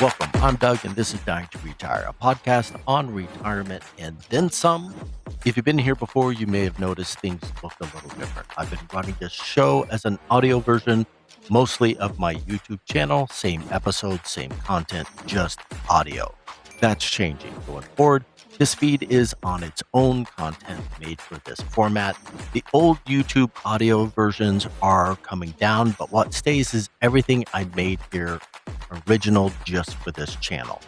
Welcome. I'm Doug, and this is Dying to Retire, a podcast on retirement and then some. If you've been here before, you may have noticed things look a little different. I've been running this show as an audio version, mostly of my YouTube channel. Same episodes, same content, just audio. That's changing going forward. This feed is on its own content made for this format. The old YouTube audio versions are coming down, but what stays is everything I made here original just for this channel.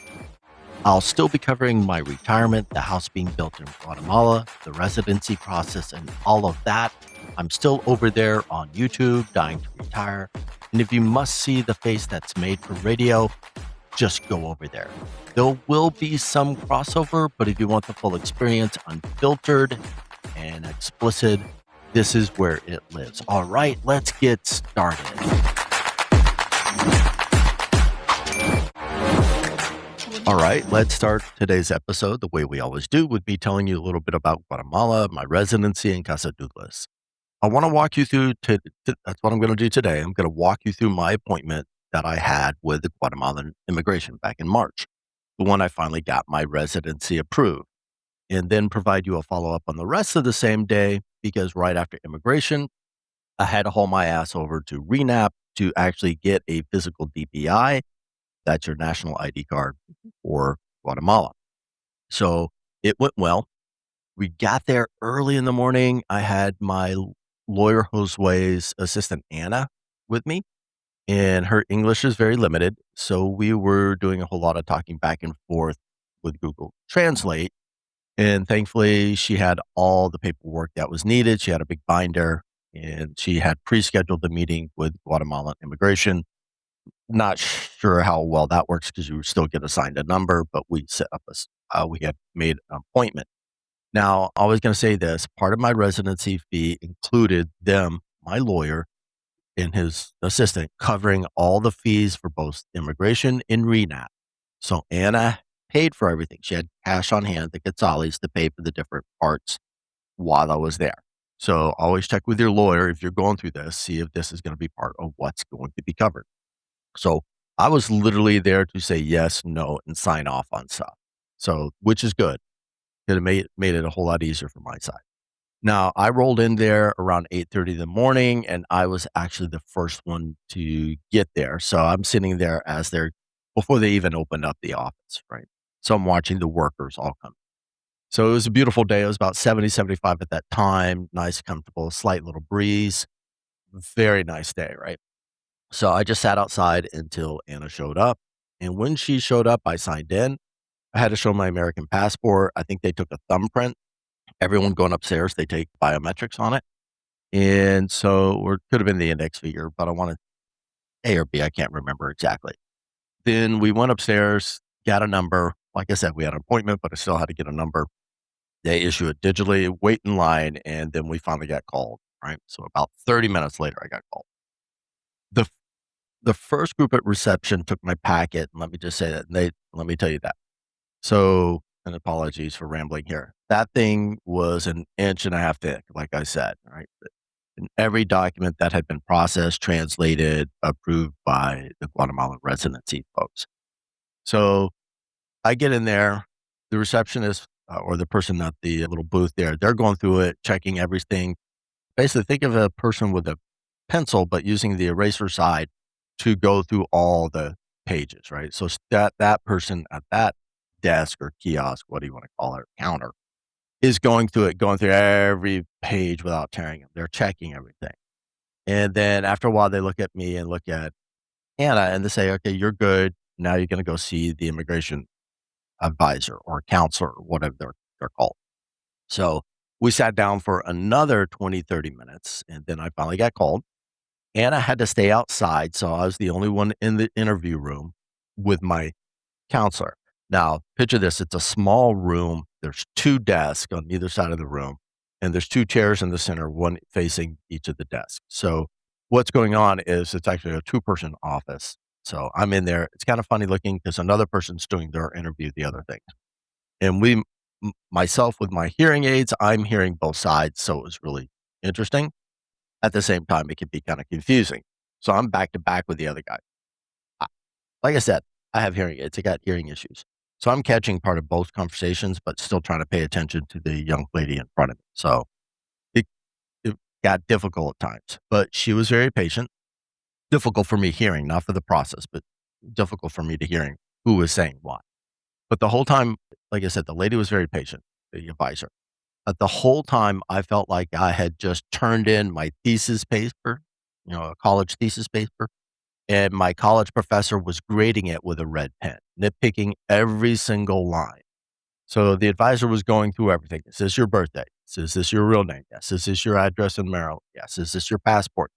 I'll still be covering my retirement, the house being built in Guatemala, the residency process, and all of that. I'm still over there on YouTube, Dying to Retire. And if you must see the face that's made for radio, just go over there. There will be some crossover, but if you want the full experience, unfiltered and explicit, this is where it lives. All right, let's get started. All right, let's start today's episode the way we always do, with me telling you a little bit about Guatemala, my residency in Casa Douglas. I want to walk you through, that's what I'm going to do today. I'm going to walk you through my appointment that I had with the Guatemalan immigration back in March, the one I finally got my residency approved, and then provide you a follow-up on the rest of the same day, because right after immigration, I had to haul my ass over to RENAP to actually get a physical DPI. That's your national ID card for Guatemala. So it went well. We got there early in the morning. I had my lawyer Josue's assistant, Anna, with me, and her English is very limited. So we were doing a whole lot of talking back and forth with Google Translate. And thankfully, she had all the paperwork that was needed. She had a big binder, and she had pre-scheduled the meeting with Guatemalan immigration. Not sure how well that works because you still get assigned a number, but we set up we had made an appointment. Now, I was going to say this, part of my residency fee included them, my lawyer and his assistant, covering all the fees for both immigration and RENAP. So Anna paid for everything. She had cash on hand, the quetzales, to pay for the different parts while I was there. So always check with your lawyer if you're going through this, see if this is going to be part of what's going to be covered. So I was literally there to say yes, no, and sign off on stuff. So, which is good. It made it a whole lot easier from my side. Now, I rolled in there around 8:30 in the morning, and I was actually the first one to get there. So I'm sitting there before they even opened up the office, right? So I'm watching the workers all come. So it was a beautiful day. It was about 70, 75 at that time. Nice, comfortable, slight little breeze. Very nice day, right? So I just sat outside until Anna showed up. And when she showed up, I signed in. I had to show my American passport. I think they took a thumbprint. Everyone going upstairs, they take biometrics on it. And so, or it could have been the index finger, but I wanted A or B. I can't remember exactly. Then we went upstairs, got a number. Like I said, we had an appointment, but I still had to get a number. They issue it digitally, wait in line, and then we finally got called, right? So about 30 minutes later, I got called. The first group at reception took my packet, and let me just say that, let me tell you that. So, and apologies for rambling here. That thing was an inch and a half thick, like I said, right? And every document that had been processed, translated, approved by the Guatemala residency folks. So I get in there, the receptionist or the person at the little booth there, they're going through it, checking everything. Basically, think of a person with a pencil, but using the eraser side to go through all the pages, right? So that person at that desk or kiosk, what do you want to call it, counter, is going through every page without tearing them. They're checking everything. And then after a while, they look at me and look at Anna and they say, okay, you're good. Now you're going to go see the immigration advisor or counselor or whatever they're called. So we sat down for another 20, 30 minutes, and then I finally got called. Anna had to stay outside, so I was the only one in the interview room with my counselor. Now, picture this. It's a small room. There's 2 desks on either side of the room, and there's 2 chairs in the center, one facing each of the desks. So what's going on is it's actually a 2-person office. So I'm in there. It's kind of funny looking because another person's doing their interview, the other thing. And myself with my hearing aids, I'm hearing both sides, so it was really interesting. At the same time, it can be kind of confusing. So I'm back to back with the other guy. I Like I said, I have hearing aids. I got hearing issues. So I'm catching part of both conversations, but still trying to pay attention to the young lady in front of me. So it it got difficult at times, but she was very patient. Difficult for me hearing, not for the process, but difficult for me to hearing who was saying what. But the whole time, like I said, the lady was very patient, the advisor. The whole time I felt like I had just turned in my thesis paper, a college thesis paper, and my college professor was grading it with a red pen, nitpicking every single line. So the advisor was going through everything. Is this your birthday? Is this your real name? Yes. Is this your address in Maryland? Yes. Is this your passport?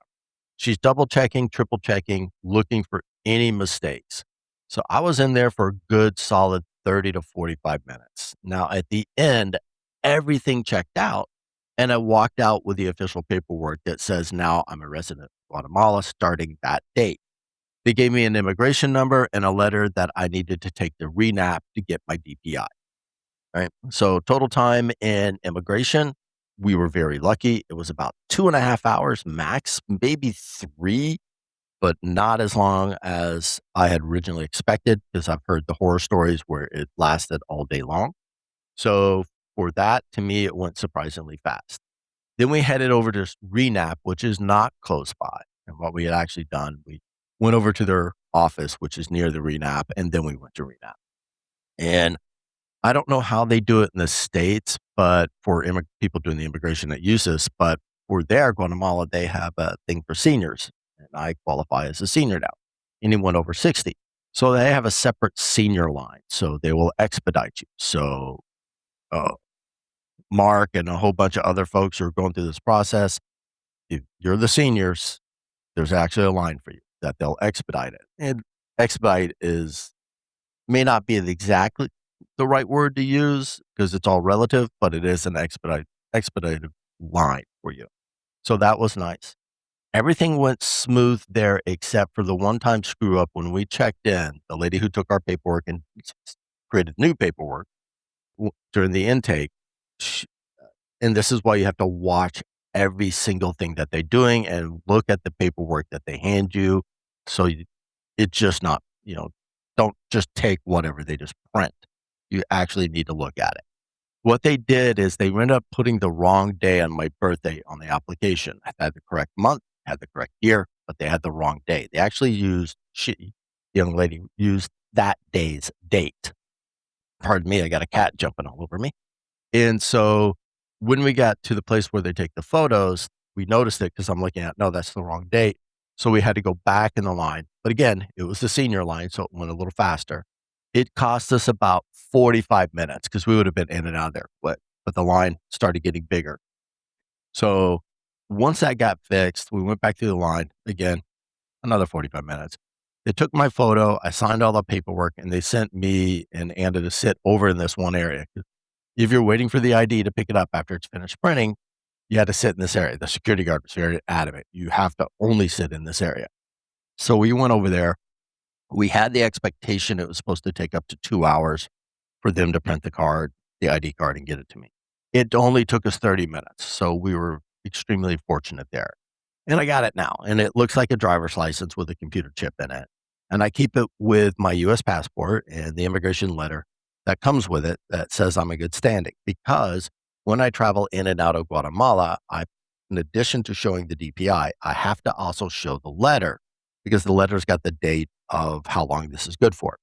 She's double checking, triple checking, looking for any mistakes. So I was in there for a good solid 30 to 45 minutes. Now, at the end, everything checked out, and I walked out with the official paperwork that says now I'm a resident of Guatemala starting that date. They gave me an immigration number and a letter that I needed to take the RENAP to get my DPI. Right. So total time in immigration, we were very lucky. It was about 2.5 hours max, maybe three, but not as long as I had originally expected because I've heard the horror stories where it lasted all day long. So for that, to me, it went surprisingly fast. Then we headed over to RENAP, which is not close by. And what we had actually done, we went over to their office, which is near the RENAP, and then we went to RENAP. And I don't know how they do it in the States, but for people doing the immigration that use this, but for there, Guatemala, they have a thing for seniors, and I qualify as a senior now, anyone over 60. So they have a separate senior line, so they will expedite you. So uh, Mark and a whole bunch of other folks who are going through this process, if you're the seniors, there's actually a line for you that they'll expedite it. And expedite is may not be exactly the right word to use because it's all relative, but it is an expedited line for you. So that was nice. Everything went smooth there except for the one-time screw up when we checked in. The lady who took our paperwork and created new paperwork during the intake, sh and this is why you have to watch every single thing that they're doing and look at the paperwork that they hand you. So it's just not, don't just take whatever they just print. You actually need to look at it. What they did is they ended up putting the wrong day on my birthday on the application. I had the correct month, had the correct year, but they had the wrong day. They actually the young lady used that day's date. Pardon me, I got a cat jumping all over me. And so when we got to the place where they take the photos, we noticed it because I'm looking at, no, that's the wrong date. So we had to go back in the line. But again, it was the senior line, so it went a little faster. It cost us about 45 minutes because we would have been in and out of there, but the line started getting bigger. So once that got fixed, we went back through the line again, another 45 minutes. They took my photo, I signed all the paperwork, and they sent me and Anna to sit over in this one area. If you're waiting for the ID to pick it up after it's finished printing, you had to sit in this area. The security guard was very adamant. You have to only sit in this area. So we went over there. We had the expectation it was supposed to take up to 2 hours for them to print the ID card, and get it to me. It only took us 30 minutes. So we were extremely fortunate there. And I got it now. And it looks like a driver's license with a computer chip in it. And I keep it with my US passport and the immigration letter that comes with it that says I'm in good standing. Because when I travel in and out of Guatemala, in addition to showing the DPI, I have to also show the letter because the letter's got the date of how long this is good for.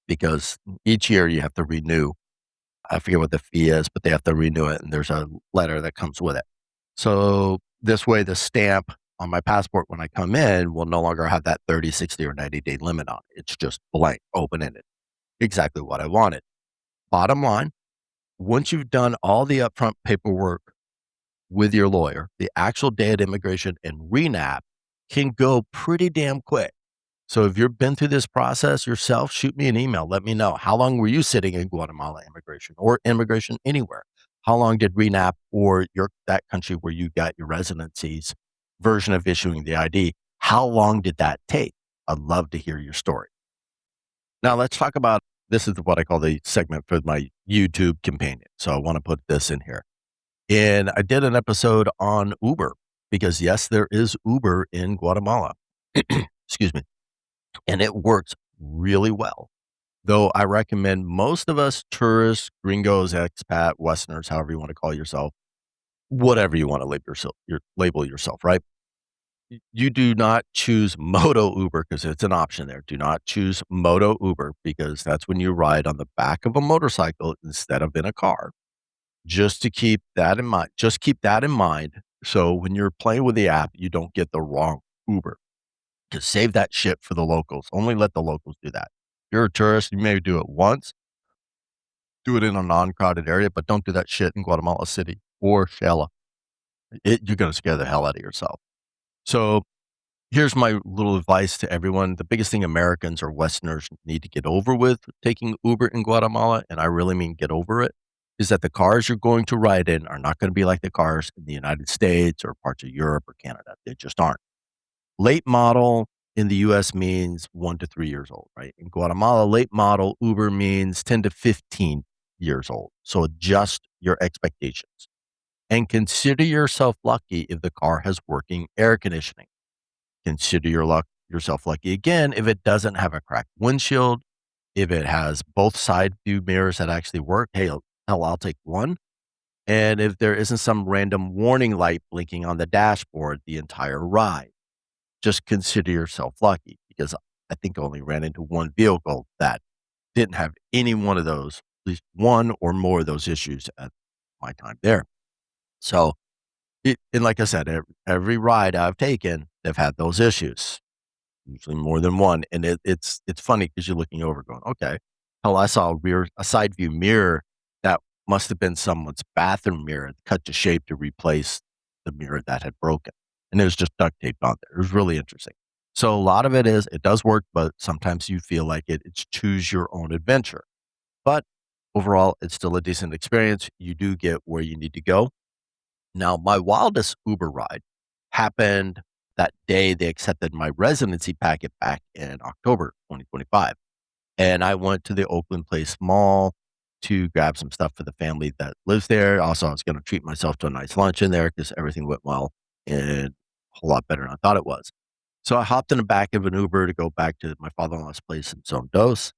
Because each year you have to renew. I forget what the fee is, but they have to renew it, and there's a letter that comes with it. So this way, the stamp on my passport when I come in will no longer have that 30, 60, or 90-day limit on it. It's just blank, open-ended. Exactly what I wanted. Bottom line, once you've done all the upfront paperwork with your lawyer, the actual day of immigration and RENAP can go pretty damn quick. So if you've been through this process yourself, shoot me an email. Let me know. How long were you sitting in Guatemala immigration or immigration anywhere? How long did RENAP or that country where you got your residency's version of issuing the ID, how long did that take? I'd love to hear your story. Now let's talk about, this is what I call the segment for my YouTube companion. So I want to put this in here. And I did an episode on Uber because yes, there is Uber in Guatemala. Excuse me. And it works really well. Though I recommend most of us tourists, gringos, expat, Westerners, however you want to call yourself, whatever you want to label yourself, right? You do not choose Moto Uber because it's an option there. Do not choose Moto Uber because that's when you ride on the back of a motorcycle instead of in a car. Just to keep that in mind. Just keep that in mind. So when you're playing with the app, you don't get the wrong Uber. Just save that shit for the locals. Only let the locals do that. If you're a tourist, you may do it once, do it in a non-crowded area, but don't do that shit in Guatemala City or Shela. You're going to scare the hell out of yourself. So here's my little advice to everyone. The biggest thing Americans or Westerners need to get over with taking Uber in Guatemala, and I really mean get over it, is that the cars you're going to ride in are not going to be like the cars in the United States or parts of Europe or Canada. They just aren't. Late model in the US means 1 to 3 years old, right? In Guatemala, late model Uber means 10 to 15 years old. So adjust your expectations and consider yourself lucky if the car has working air conditioning. Consider yourself lucky again if it doesn't have a cracked windshield, if it has both side view mirrors that actually work. Hey, hell, I'll take one. And if there isn't some random warning light blinking on the dashboard the entire ride, just consider yourself lucky because I think I only ran into one vehicle that didn't have any one of those, at least one or more of those issues at my time there. So, and like I said, every ride I've taken, they've had those issues, usually more than one. And it's funny because you're looking over going, okay, hell, I saw a side view mirror that must have been someone's bathroom mirror cut to shape to replace the mirror that had broken. And it was just duct taped on there. It was really interesting. So a lot of it does work, but sometimes you feel like it's choose your own adventure. But overall, it's still a decent experience. You do get where you need to go. Now, my wildest Uber ride happened that day they accepted my residency packet back in October 2025. And I went to the Oakland Place Mall to grab some stuff for the family that lives there. Also, I was going to treat myself to a nice lunch in there because everything went well and a whole lot better than I thought it was. So I hopped in the back of an Uber to go back to my father-in-law's place in Zone Dos.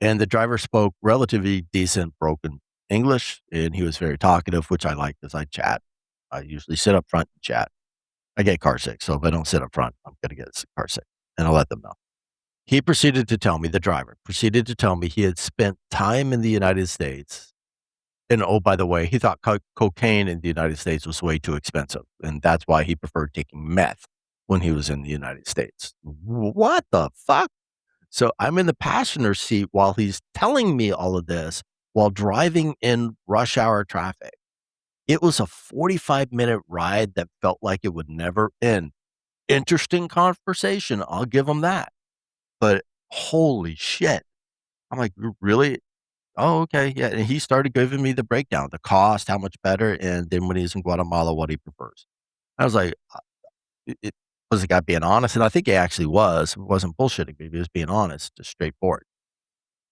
And the driver spoke relatively decent broken English, and he was very talkative, which I like because I chat. I usually sit up front and chat. I get car sick, so if I don't sit up front, I'm gonna get car sick, and I'll let them know. He proceeded to tell me the driver proceeded to tell me he had spent time in the United States, and, oh, by the way, he thought cocaine in the United States was way too expensive, and that's why he preferred taking meth when he was in the United States. What the fuck? So I'm in the passenger seat while he's telling me all of this while driving in rush hour traffic. It was a 45-minute ride that felt like it would never end. Interesting conversation, I'll give him that. But holy shit. I'm like, Really? Oh, okay, yeah," and he started giving me the breakdown, the cost, how much better, and then when he's in Guatemala, what he prefers. I was like, it was the guy being honest? And I think he actually was. He wasn't bullshitting me, he was being honest, just straightforward.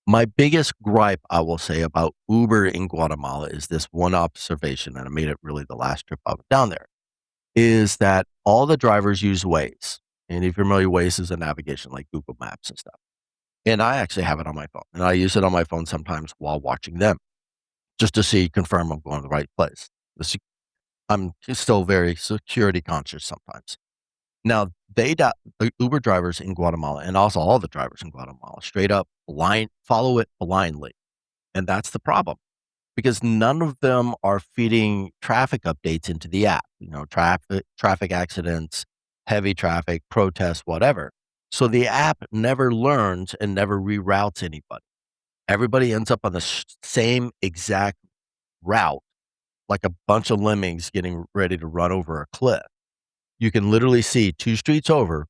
My biggest gripe, I will say, about Uber in Guatemala is this one observation, and I made it really the last trip I was down there, is that all the drivers use Waze. And if you're familiar, Waze is a navigation like Google Maps and stuff. And I actually have it on my phone, and I use it on my phone sometimes while watching them just to confirm I'm going to the right place. I'm still very security conscious sometimes. Now, the Uber drivers in Guatemala and also all the drivers in Guatemala straight up follow it blindly. And that's the problem because none of them are feeding traffic updates into the app, traffic accidents, heavy traffic, protests, whatever. So the app never learns and never reroutes anybody. Everybody ends up on the same exact route, like a bunch of lemmings getting ready to run over a cliff. You can literally see 2 streets over,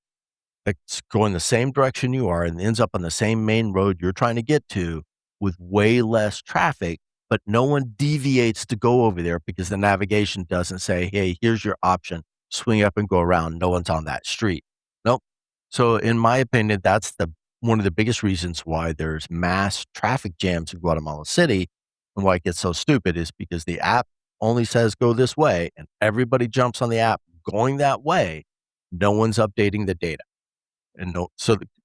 that's going the same direction you are and ends up on the same main road you're trying to get to with way less traffic, but no one deviates to go over there because the navigation doesn't say, "Hey, here's your option. Swing up and go around. No one's on that street." Nope. So in my opinion, that's one of the biggest reasons why there's mass traffic jams in Guatemala City and why it gets so stupid is because the app only says go this way and everybody jumps on the app going that way. No one's updating the data. and no,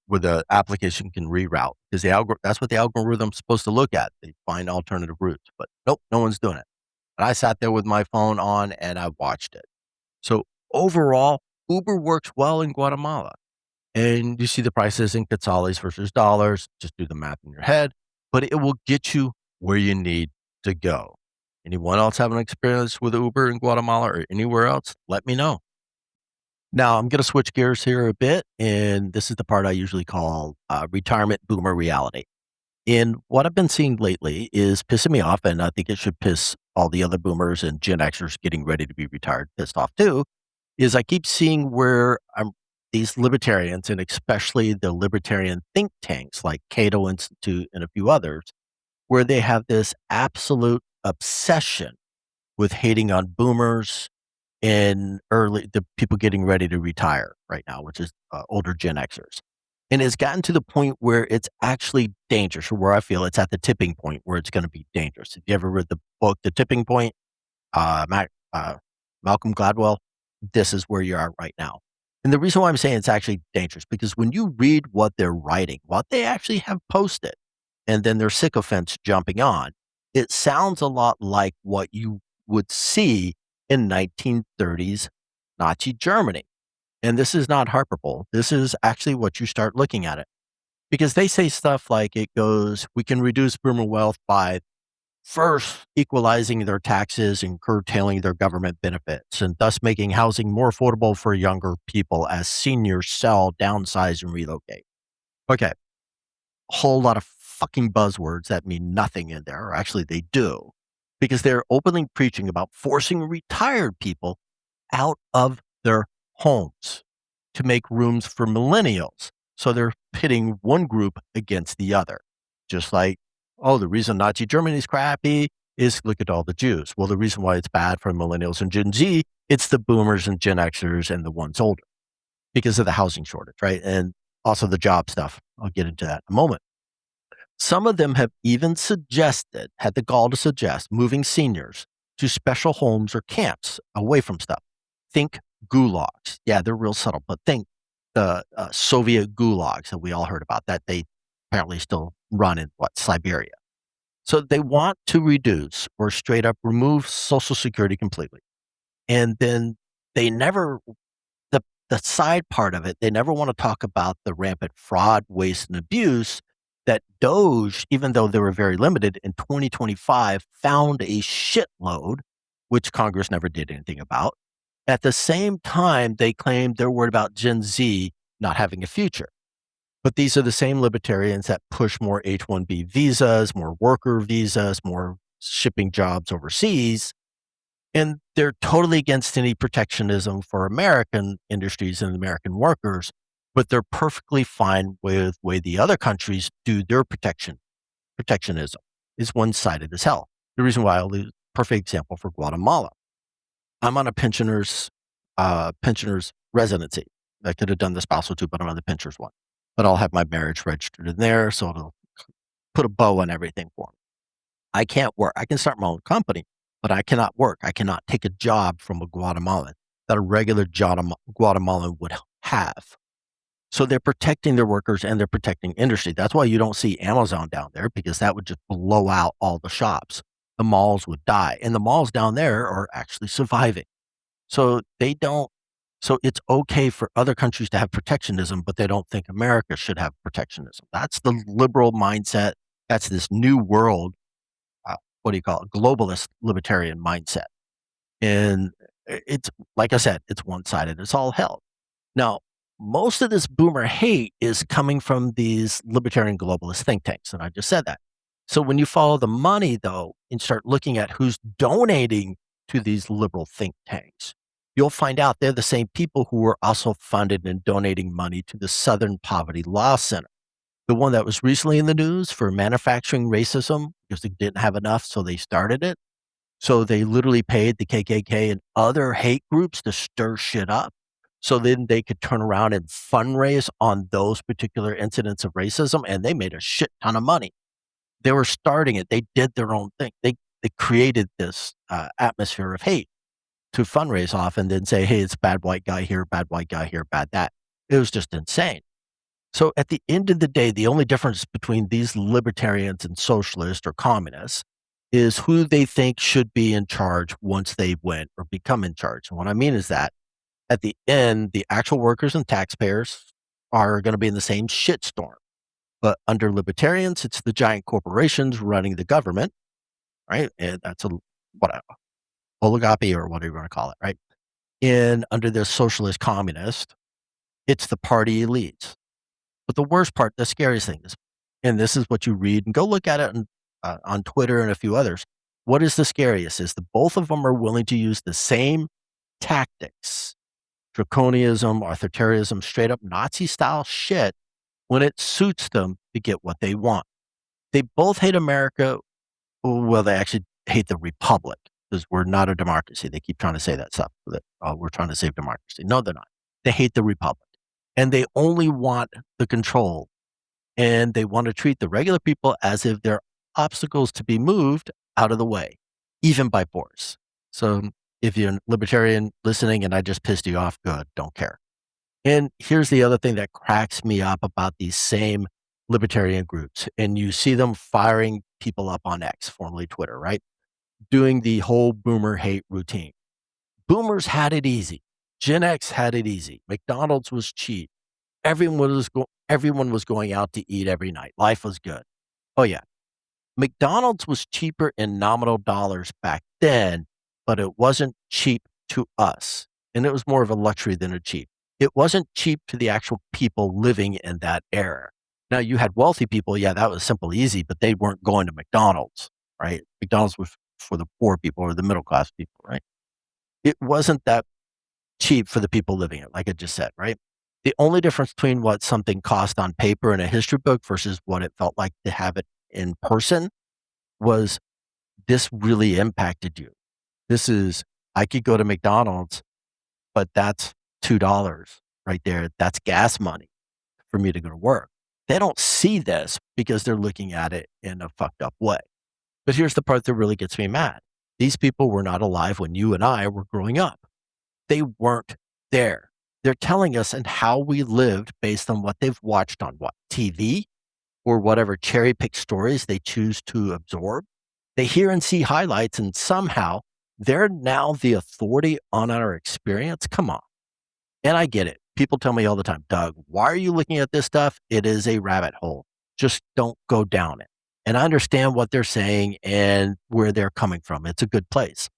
where the application can reroute, because that's what the algorithm's supposed to look at. They find alternative routes, but nope, no one's doing it. And I sat there with my phone on and I watched it. So overall, Uber works well in Guatemala. And you see the prices in quetzales versus dollars. Just do the math in your head, but it will get you where you need to go. Anyone else have an experience with Uber in Guatemala or anywhere else? Let me know. Now, I'm going to switch gears here a bit, and this is the part I usually call retirement boomer reality. And what I've been seeing lately is pissing me off, and I think it should piss all the other boomers and Gen Xers getting ready to be retired pissed off too, is I keep seeing where these libertarians, and especially the libertarian think tanks like Cato Institute and a few others, where they have this absolute obsession with hating on boomers and the people getting ready to retire right now, which is older Gen Xers. And it's gotten to the point where it's actually dangerous, or where I feel it's at the tipping point where it's going to be dangerous. Have you ever read the book, The Tipping Point? Malcolm Gladwell, this is where you are right now. And the reason why I'm saying it's actually dangerous, because when you read what they're writing, what they actually have posted, and then their sycophants jumping on, it sounds a lot like what you would see in 1930s Nazi Germany. And this is not hyperbole. This is actually what you start looking at it. Because they say stuff like it goes, we can reduce boomer wealth by first equalizing their taxes and curtailing their government benefits, and thus making housing more affordable for younger people as seniors sell, downsize, and relocate. Okay, a whole lot of fucking buzzwords that mean nothing in there, or actually they do, because they're openly preaching about forcing retired people out of their homes to make rooms for millennials. So they're pitting one group against the other. Just like, oh, the reason Nazi Germany is crappy is look at all the Jews. Well, the reason why it's bad for millennials and Gen Z, it's the boomers and Gen Xers and the ones older because of the housing shortage, right? And also the job stuff. I'll get into that in a moment. Some of them have even had the gall to suggest moving seniors to special homes or camps away from stuff. Think gulags. Yeah, they're real subtle, but think the Soviet gulags that we all heard about that they apparently still run in Siberia. So they want to reduce or straight up remove Social Security completely. And then they never, the side part of it, they never want to talk about the rampant fraud, waste, and abuse that Doge, even though they were very limited in 2025, found a shitload, which Congress never did anything about. At the same time, they claimed they're worried about Gen Z not having a future. But these are the same libertarians that push more H-1B visas, more worker visas, more shipping jobs overseas. And they're totally against any protectionism for American industries and American workers, but they're perfectly fine with the way the other countries do their protectionism. Is one-sided as hell. The reason why I'll use perfect example for Guatemala. I'm on a pensioner's residency. I could have done the spousal too, but I'm on the pensioners one. But I'll have my marriage registered in there, so it'll put a bow on everything for me. I can't work. I can start my own company, but I cannot work. I cannot take a job from a Guatemalan that a regular Guatemalan would have. So they're protecting their workers and they're protecting industry. That's why you don't see Amazon down there, because that would just blow out all the shops. The malls would die, and the malls down there are actually surviving. So so it's okay for other countries to have protectionism, but they don't think America should have protectionism. That's the liberal mindset. That's this new world, what do you call it? Globalist libertarian mindset. And it's, like I said, it's one-sided. It's all hell. Now, most of this boomer hate is coming from these libertarian globalist think tanks, and I just said that. So when you follow the money, though, and start looking at who's donating to these liberal think tanks, you'll find out they're the same people who were also funded and donating money to the Southern Poverty Law Center, the one that was recently in the news for manufacturing racism because they didn't have enough, so they started it. So they literally paid the KKK and other hate groups to stir shit up. So then they could turn around and fundraise on those particular incidents of racism, and they made a shit ton of money. They were starting it. They did their own thing. They created this atmosphere of hate to fundraise off and then say, hey, it's bad white guy here, bad white guy here, bad that. It was just insane. So at the end of the day, the only difference between these libertarians and socialists or communists is who they think should be in charge once they win or become in charge. And what I mean is that at the end, the actual workers and taxpayers are going to be in the same shitstorm. But under libertarians, it's the giant corporations running the government, right? And that's a what a oligarchy or whatever you want to call it, right? And under the socialist communist, it's the party elites. But the worst part, the scariest thing is, and this is what you read, and go look at it on Twitter and a few others. What is the scariest is that both of them are willing to use the same tactics, draconianism, authoritarianism, straight up Nazi style shit when it suits them to get what they want. They both hate America. Well, they actually hate the republic because we're not a democracy. They keep trying to say that stuff that we're trying to save democracy. No, they're not. They hate the republic and they only want the control, and they want to treat the regular people as if they're obstacles to be moved out of the way, even by force. So if you're a libertarian listening and I just pissed you off, good, don't care. And here's the other thing that cracks me up about these same libertarian groups. And you see them firing people up on X, formerly Twitter, right? Doing the whole boomer hate routine. Boomers had it easy. Gen X had it easy. McDonald's was cheap. Everyone was going out to eat every night. Life was good. Oh yeah. McDonald's was cheaper in nominal dollars back then, but it wasn't cheap to us. And it was more of a luxury than a cheap. It wasn't cheap to the actual people living in that era. Now you had wealthy people, yeah, that was simple, easy, but they weren't going to McDonald's, right? McDonald's was for the poor people or the middle class people, right? It wasn't that cheap for the people living it, like I just said, right? The only difference between what something cost on paper in a history book versus what it felt like to have it in person was this really impacted you. This is, I could go to McDonald's, but that's $2 right there. That's gas money for me to go to work. They don't see this because they're looking at it in a fucked up way. But here's the part that really gets me mad. These people were not alive when you and I were growing up. They weren't there. They're telling us and how we lived based on what they've watched on what, TV or whatever cherry picked stories they choose to absorb. They hear and see highlights and somehow they're now the authority on our experience. Come on. And I get it. People tell me all the time, Doug, why are you looking at this stuff? It is a rabbit hole. Just don't go down it. And I understand what they're saying and where they're coming from. It's a good place.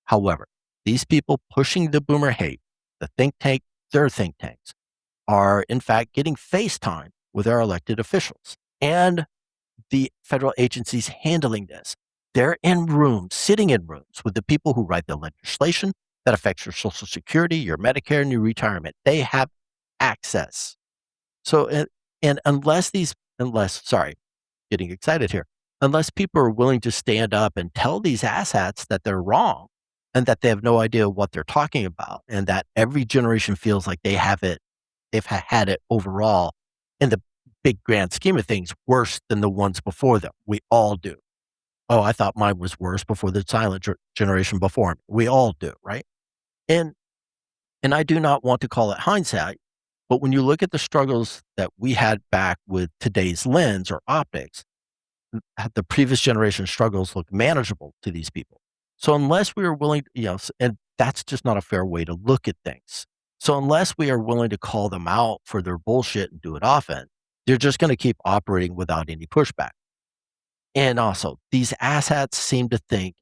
However, these people pushing the boomer hate, the think tank, their think tanks, are in fact getting FaceTime with our elected officials and the federal agencies handling this. They're in rooms, sitting in rooms with the people who write the legislation that affects your Social Security, your Medicare, and your retirement. They have access. So, and sorry, getting excited here, unless people are willing to stand up and tell these asshats that they're wrong and that they have no idea what they're talking about and that every generation feels like they've had it overall in the big grand scheme of things worse than the ones before them. We all do. Oh, I thought mine was worse before the silent generation before me. We all do, right? And I do not want to call it hindsight, but when you look at the struggles that we had back with today's lens or optics, the previous generation struggles look manageable to these people. So unless we are willing, and that's just not a fair way to look at things. So unless we are willing to call them out for their bullshit and do it often, they're just going to keep operating without any pushback. And also, these asshats seem to think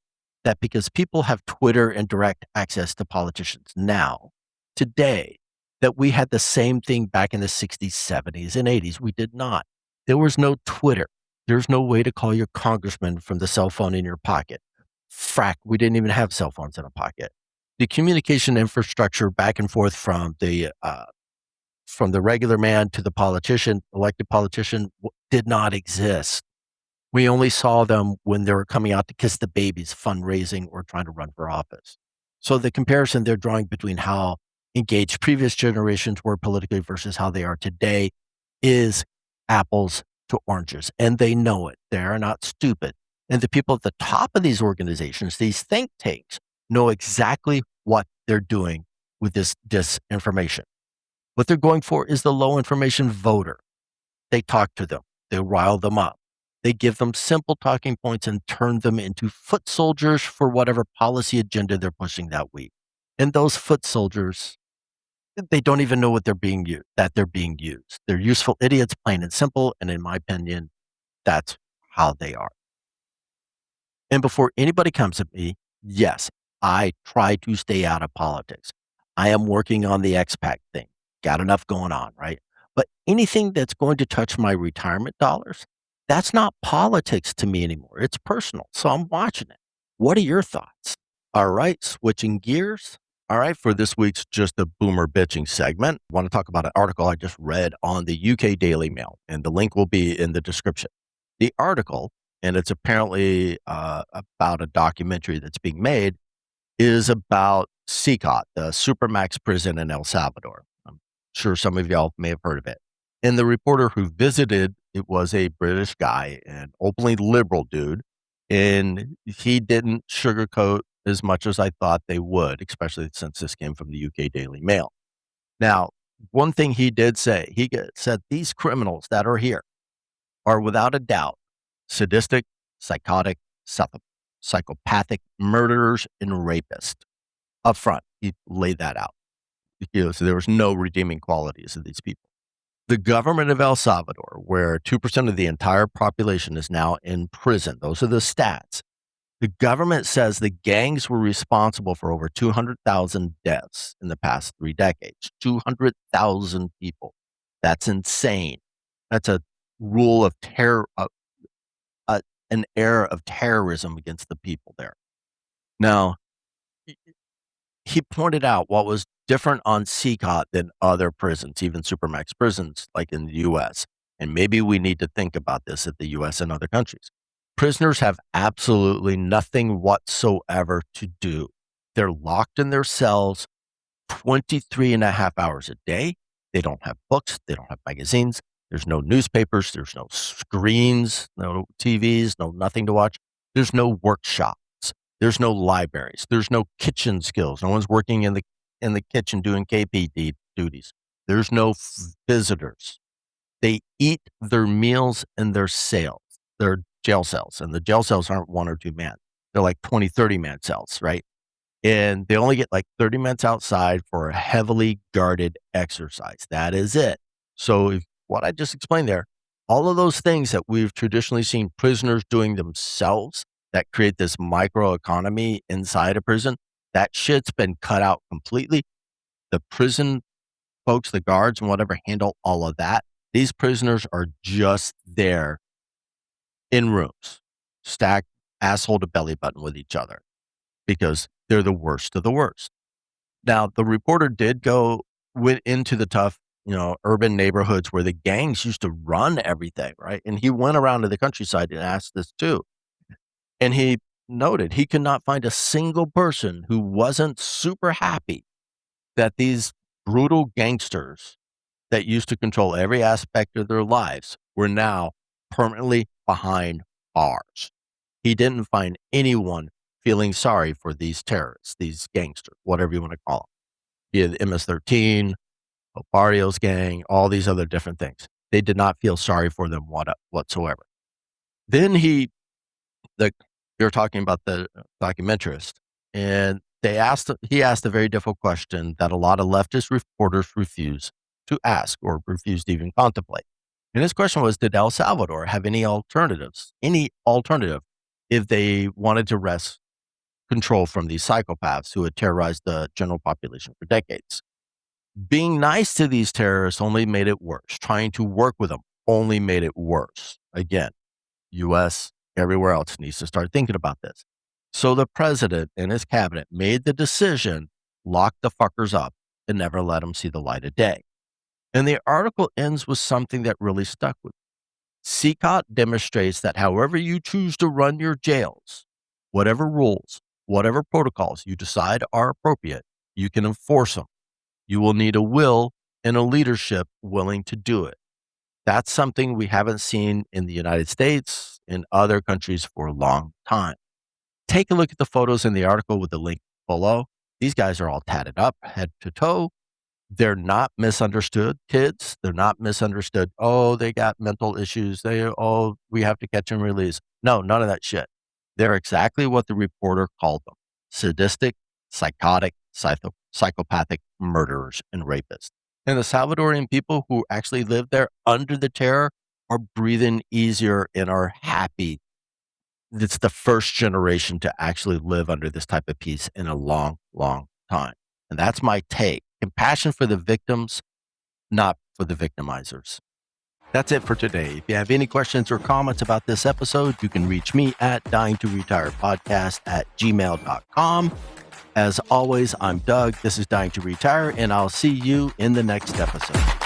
that because people have Twitter and direct access to politicians now, today, that we had the same thing back in the 60s, 70s, and 80s. We did not. There was no Twitter. There's no way to call your congressman from the cell phone in your pocket. Frack, we didn't even have cell phones in a pocket. The communication infrastructure back and forth from the regular man to the politician, elected politician, did not exist. We only saw them when they were coming out to kiss the babies, fundraising, or trying to run for office. So the comparison they're drawing between how engaged previous generations were politically versus how they are today is apples to oranges. And they know it. They are not stupid. And the people at the top of these organizations, these think tanks, know exactly what they're doing with this disinformation. What they're going for is the low information voter. They talk to them. They rile them up. They give them simple talking points and turn them into foot soldiers for whatever policy agenda they're pushing that week. And those foot soldiers, they don't even know what they're being used. They're useful idiots, plain and simple. And in my opinion, that's how they are. And before anybody comes at me, yes, I try to stay out of politics. I am working on the expat thing. Got enough going on, right? But anything that's going to touch my retirement dollars, that's not politics to me anymore. It's personal. So I'm watching it. What are your thoughts? All right, switching gears. All right, for this week's Just a Boomer Bitching segment, I want to talk about an article I just read on the UK Daily Mail, and the link will be in the description. The article, and it's apparently about a documentary that's being made, is about CECOT, the supermax prison in El Salvador. I'm sure some of y'all may have heard of it. And the reporter who visited, it was a British guy, an openly liberal dude, and he didn't sugarcoat as much as I thought they would, especially since this came from the UK Daily Mail. Now, one thing he did say, said these criminals that are here are without a doubt sadistic, psychotic, psychopathic murderers and rapists. Up front, he laid that out. So there was no redeeming qualities of these people. The government of El Salvador, where 2% of the entire population is now in prison, those are the stats. The government says the gangs were responsible for over 200,000 deaths in the past 3 decades. 200,000 people. That's insane. That's a rule of terror, an era of terrorism against the people there. Now, he pointed out what was different on CECOT than other prisons, even supermax prisons like in the US. And maybe we need to think about this at the US and other countries. Prisoners have absolutely nothing whatsoever to do. They're locked in their cells 23 and a half hours a day. They don't have books. They don't have magazines. There's no newspapers. There's no screens, no TVs, no nothing to watch. There's no workshops. There's no libraries. There's no kitchen skills. No one's working in the kitchen doing KPD duties. There's no visitors. They eat their meals in their jail cells. And the jail cells aren't 1 or 2 man. They're like 20, 30 man cells, right? And they only get like 30 minutes outside for a heavily guarded exercise. That is it. So what I just explained there, all of those things that we've traditionally seen prisoners doing themselves that create this microeconomy inside a prison, that shit's been cut out completely. The prison folks, the guards and whatever handle all of that. These prisoners are just there in rooms, stacked asshole to belly button with each other because they're the worst of the worst. Now, the reporter went into the tough, urban neighborhoods where the gangs used to run everything, right? And he went around to the countryside and asked this too. And he noted he could not find a single person who wasn't super happy that these brutal gangsters that used to control every aspect of their lives were now permanently behind bars. He didn't find anyone feeling sorry for these terrorists, these gangsters, whatever you want to call them. Be it MS-13, Barrio's gang, all these other different things. They did not feel sorry for them whatsoever. Then you're talking about the documentarist, and he asked a very difficult question that a lot of leftist reporters refuse to ask or refuse to even contemplate. And his question was, did El Salvador have any alternative if they wanted to wrest control from these psychopaths who had terrorized the general population for decades? Being nice to these terrorists only made it worse. Trying to work with them only made it worse. Again, US, everywhere else needs to start thinking about this. So the president and his cabinet made the decision, lock the fuckers up and never let them see the light of day. And the article ends with something that really stuck with me. CECOT demonstrates that however you choose to run your jails, whatever rules, whatever protocols you decide are appropriate, you can enforce them. You will need a will and a leadership willing to do it. That's something we haven't seen in the United States, in other countries for a long time. Take a look at the photos in the article with the link below. These guys are all tatted up, head to toe. They're not misunderstood kids. They're not misunderstood. Oh, they got mental issues. We have to catch and release. No, none of that shit. They're exactly what the reporter called them: sadistic, psychotic, psychopathic murderers and rapists. And the Salvadorian people who actually live there under the terror are breathing easier and are happy. It's the first generation to actually live under this type of peace in a long, long time. And that's my take. Compassion for the victims, not for the victimizers. That's it for today. If you have any questions or comments about this episode, you can reach me at dyingtoretirepodcast@gmail.com. As always, I'm Doug. This is Dying to Retire, and I'll see you in the next episode.